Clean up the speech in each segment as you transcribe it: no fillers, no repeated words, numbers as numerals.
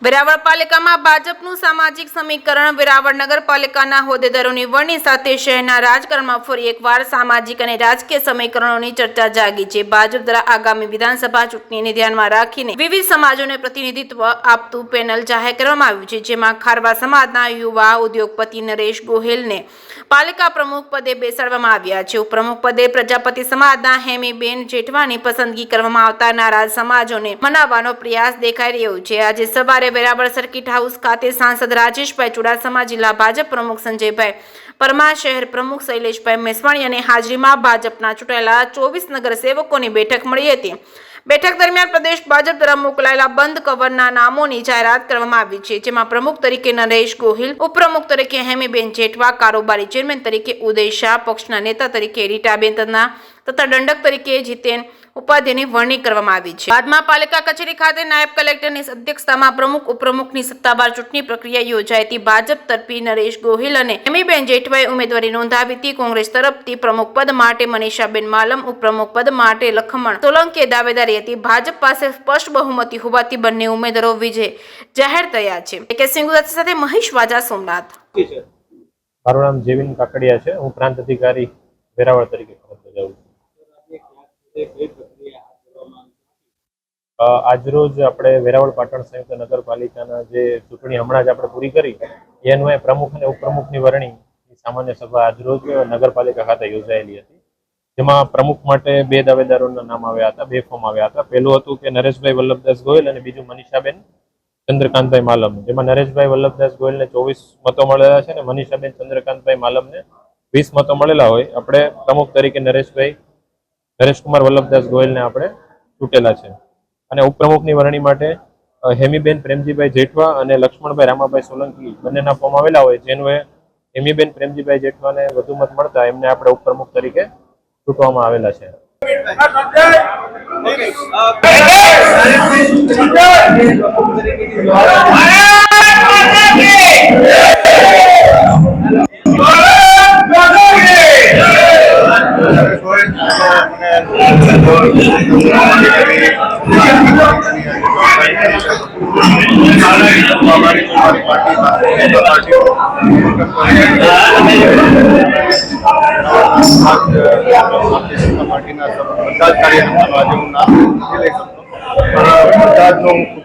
વેરાવળ પાલિકામાં ભાજપનું સામાજિક સમીકરણ વેરાવળ નગરપાલિકાના હોદ્દેદારોની વરણી સાથે શહેરના રાજકારણમાં ફરી એકવાર સામાજિક અને રાજકીય સમીકરણોની ચર્ચા જાગી છે। ભાજપ દ્વારા આગામી વિધાનસભા ચૂંટણીને ધ્યાનમાં રાખીને વિવિધ સમાજોને પ્રતિનિધિત્વ આપતું પેનલ જાહેર કરવામાં આવ્યું છે, જેમાં ખારવા સમાજના યુવા ઉદ્યોગપતિ નરેશ ગોહિલને પાલિકા પ્રમુખ પદે બેસાડવામાં આવ્યા છે। ઉપપ્રમુખ પદે પ્રજાપતિ સમાજના હેમીબેન જેઠવાની પસંદગી કરવામાં આવતા નારાજ સમાજોને મનાવવાનો પ્રયાસ દેખાઈ રહ્યો છે। આજે સવારે વેરાવળ સર્કિટ હાઉસ ખાતે સાંસદ રાજેશભાઈ ચુડાસમા, જિલ્લા ભાજપ પ્રમુખ સંજયભાઈ પરમાર, શહેર પ્રમુખ શૈલેષભાઈ મેસવાણીની હાજરીમાં ભાજપના ચૂંટાયેલા 24 નગરસેવકોની બેઠક મળી હતી। બેઠક દરમિયાન પ્રદેશ ભાજપ દ્વારા મોકલાયેલા બંધ કવરના નામોની જાહેરાત કરવામાં આવી છે, જેમાં પ્રમુખ તરીકે નરેશ ગોહિલ, ઉપપ્રમુખ તરીકે હેમીબેન જેઠવા, કારોબારી ચેરમેન તરીકે ઉદય શાહ, પક્ષના નેતા તરીકે રીટાબેન તથા દંડક તરીકે જીતેન ઉપાધ્યાયની વરણી કરવામાં આવી છે। બાદમાં પાલિકા કચેરી ખાતે નાયબ કલેક્ટરની અધ્યક્ષતામાં પ્રમુખ ઉપપ્રમુખની સત્તાવાર ચૂંટણી પ્રક્રિયા યોજાઈ હતી। ભાજપ તરફી નરેશ ગોહિલ અને હેમીબેન જેઠવાએ ઉમેદવારી નોંધાવી હતી। કોંગ્રેસ તરફથી પ્રમુખ પદ માટે મનીષાબેન માલમ, ઉપપ્રમુખ પદ માટે લખમણ સોલંકીએ દાવેદારી હતી। ભાજપ પાસે સ્પષ્ટ બહુમતી હોવાથી બંને ઉમેદવારો વિજય જાહેર થયા છે। કે સિંહ સાથે મહેશ વાજા, સોમનાથ। મારું નામ જેવિન કાકડિયા છે। હું પ્રાંત અધિકારી વેરાવળ તરીકે ફરજ બજાવું છું। આજરોજ આપણે વેરાવળ પાટણ સંયુક્ત નગરપાલિકાના જે ચૂંટણી હમણાં જ આપણે પૂરી કરી એનું પ્રમુખ અને ઉપપ્રમુખની વરણી સામાન્ય સભા આજરોજ નગરપાલિકા ખાતે યોજાયેલી હતી, જેમાં પ્રમુખ માટે 2 દાવેદારોના નામ આવ્યા હતા, 2 ફોર્મ આવ્યા હતા। પહેલું હતું કે નરેશભાઈ વલ્લભદાસ ગોહિલ અને બીજું મનીષાબેન ચંદ્રકાંતભાઈ માલમ, જેમાં નરેશભાઈ વલ્લભદાસ ગોહિલને 24 મતો મળેલા છે અને મનીષાબેન ચંદ્રકાંતભાઈ માલમને 20 મતો મળેલા હોય આપણે પ્રમુખ તરીકે નરેશકુમાર વલ્લભદાસ ગોહિલને આપણે ચૂંટેલા છે। અને ઉપપ્રમુખની વરણી માટે હેમીબેન પ્રેમજીભાઈ જેઠવા અને લક્ષ્મણભાઈ રામાભાઈ સોલંકી બંનેના ફોર્મ આવેલા હોય, જેનું હેમીબેન પ્રેમજીભાઈ જેઠવાને વધુ મત મળતા એમને આપણે ઉપપ્રમુખ તરીકે ચૂંટવામાં આવેલા છે।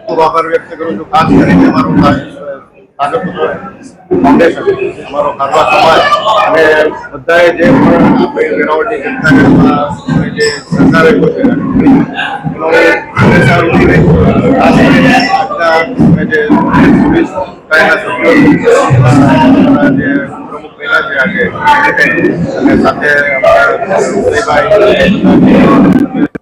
ખૂબ આભાર વ્યક્ત કરું છું। ખાસ કરીને અમારો અમારો ખારવા સમાજ અને બધાએ જે પણ આપણે વેરાવળની જનતાને જે સહકાર આપ્યો છે એનો હંમેશા ઋણી રહીશું। ખાસ કરીને આજના જે 24 સભ્યો જે પ્રમુખ બન્યા છે આજે અને સાથે ઉદયભાઈ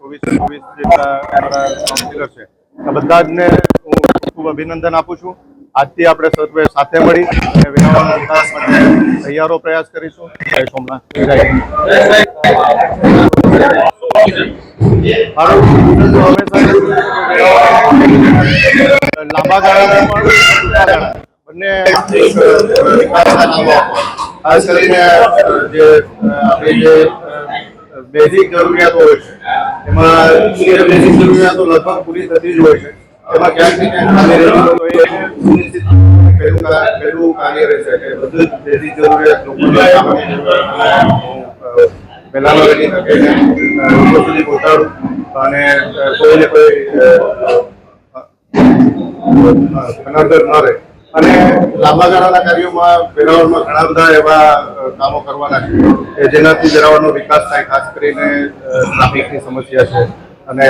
24 જેટલા અમારા કાઉન્સિલર છે, આ બધા જને હું ખૂબ અભિનંદન આપું છું। આજથી આપણે સર્વે સાથે મળી અને વેરાવળના વિકાસ માટે તૈયારો પ્રયાસ કરીશું। જય સોમનાથ, લાંબા ગાળાના બંને ખાસ કરીને જે આપણી જે બેઝિક જરૂરિયાતો હોય છે એમાં બેઝિક જરૂરિયાતો લગભગ પૂરી થતી જ હોય છે, એમાં ક્યાંક ને ક્યાંક પહેલું કાર્ય રહેશે કે બધું જ બેઝિક જરૂરિયાત પહેલાનો વહેલી તકે લોકો સુધી પહોંચાડું અને કોઈને કોઈ અનર્ગર ન રહે। અને લાંબા ગાળાના કાર્યોમાં વેરાવળમાં ઘણા બધા એવા કામો કરવાના છે કે જેનાથી વેરાવળનો વિકાસ થાય। ખાસ કરીને ટ્રાફિકની સમસ્યા છે અને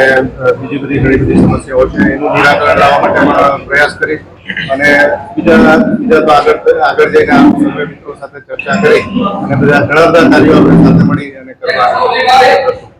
બીજી બધી ઘણી બધી સમસ્યાઓ છે, એનું નિરાકરણ લાવવા માટે પ્રયાસ કરી અને બીજા તો આગળ જઈને આ સર્વે મિત્રો સાથે ચર્ચા કરી અને ઘણા બધા કાર્યો આપણે સાથે મળી અને કરવા કરશું।